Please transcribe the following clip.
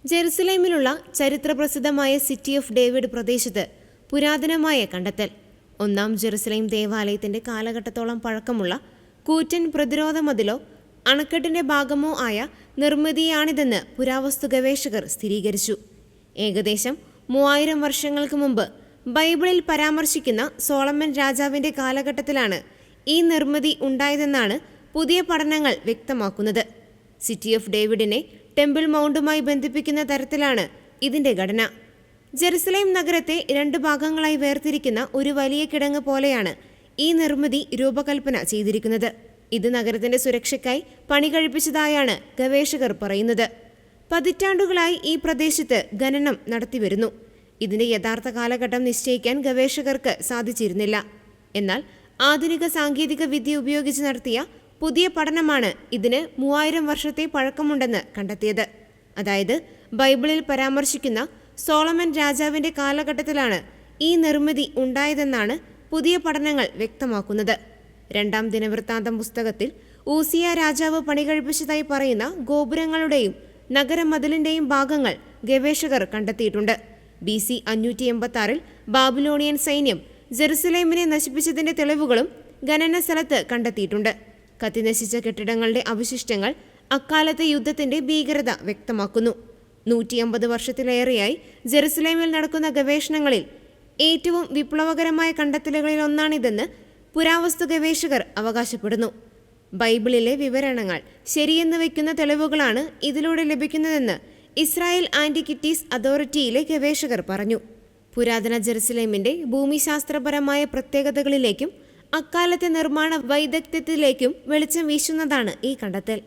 ജെറുസലേമിലുള്ള ചരിത്രപ്രസിദ്ധമായ city of David പ്രദേശത്ത് പുരാതനമായ കണ്ടെത്തൽ. ഒന്നാം ജെറുസലേം ദേവാലയത്തിന്റെ കാലഘട്ടത്തോളം പഴക്കമുള്ള കൂറ്റൻ പ്രതിരോധ മതിലോ അണക്കെട്ടിന്റെ ഭാഗമോ ആയ നിർമ്മിതിയാണിതെന്ന് പുരാവസ്തു ഗവേഷകർ സ്ഥിരീകരിച്ചു. ഏകദേശം 3000 വർഷങ്ങൾക്ക് മുമ്പ് ബൈബിളിൽ പരാമർശിക്കുന്ന സോളമൻ രാജാവിന്റെ കാലഘട്ടത്തിലാണ് ഈ നിർമ്മിതി ഉണ്ടായതെന്നാണ് പുതിയ പഠനങ്ങൾ വ്യക്തമാക്കുന്നത്. സിറ്റി ഓഫ് ഡേവിഡിനെ ടെമ്പിൾ മൗണ്ടുമായി ബന്ധിപ്പിക്കുന്ന തരത്തിലാണ് ഇതിന്റെ ഘടന. ജെറുസലേം നഗരത്തെ 2 ഭാഗങ്ങളായി വേർതിരിക്കുന്ന ഒരു വലിയ കിടങ്ങ് പോലെയാണ് ഈ നിർമ്മിതി രൂപകൽപ്പന ചെയ്തിരിക്കുന്നത്. ഇത് നഗരത്തിന്റെ സുരക്ഷയ്ക്കായി പണി കഴിപ്പിച്ചതായാണ് ഗവേഷകർ പറയുന്നത്. പതിറ്റാണ്ടുകളായി ഈ പ്രദേശത്ത് ഖനനം നടത്തിവരുന്നു. ഇതിന്റെ യഥാർത്ഥ കാലഘട്ടം നിശ്ചയിക്കാൻ ഗവേഷകർക്ക് സാധിച്ചിരുന്നില്ല. എന്നാൽ ആധുനിക സാങ്കേതിക വിദ്യ ഉപയോഗിച്ച് നടത്തിയ പുതിയ പഠനമാണ് ഇതിന് 3000 വർഷത്തെ പഴക്കമുണ്ടെന്ന് കണ്ടെത്തിയത്. അതായത് ബൈബിളിൽ പരാമർശിക്കുന്ന സോളമൻ രാജാവിന്റെ കാലഘട്ടത്തിലാണ് ഈ നിർമ്മിതി ഉണ്ടായതെന്നാണ് പുതിയ പഠനങ്ങൾ വ്യക്തമാക്കുന്നത്. 2-ാം ദിനവൃത്താന്തം പുസ്തകത്തിൽ ഊസിയ രാജാവ് പണികഴിപ്പിച്ചതായി പറയുന്ന ഗോപുരങ്ങളുടെയും നഗരമതിലിന്റെയും ഭാഗങ്ങൾ ഗവേഷകർ കണ്ടെത്തിയിട്ടുണ്ട്. BC 586 ബാബിലോണിയൻ സൈന്യം ജെറുസലേമിനെ നശിപ്പിച്ചതിന്റെ തെളിവുകളും ഖനന സ്ഥലത്ത് കണ്ടെത്തിയിട്ടുണ്ട്. കത്തിനശിച്ച കെട്ടിടങ്ങളുടെ അവശിഷ്ടങ്ങൾ അക്കാലത്തെ യുദ്ധത്തിന്റെ ഭീകരത വ്യക്തമാക്കുന്നു. 150 വർഷത്തിലേറെയായി ജെറുസലേമിൽ നടക്കുന്ന ഗവേഷണങ്ങളിൽ ഏറ്റവും വിപ്ലവകരമായ കണ്ടെത്തലുകളിൽ ഒന്നാണിതെന്ന് പുരാവസ്തു ഗവേഷകർ അവകാശപ്പെടുന്നു. ബൈബിളിലെ വിവരണങ്ങൾ ശരിയെന്ന് വയ്ക്കുന്ന തെളിവുകളാണ് ഇതിലൂടെ ലഭിക്കുന്നതെന്ന് ഇസ്രായേൽ ആന്റിക്വിറ്റീസ് അതോറിറ്റിയിലെ ഗവേഷകർ പറഞ്ഞു. പുരാതന ജെറുസലേമിന്റെ ഭൂമിശാസ്ത്രപരമായ പ്രത്യേകതകളിലേക്കും അക്കാലത്തെ നിർമ്മാണ വൈദഗ്ധ്യത്തിലേക്കും വെളിച്ചം വീശുന്നതാണ് ഈ കണ്ടെത്തൽ.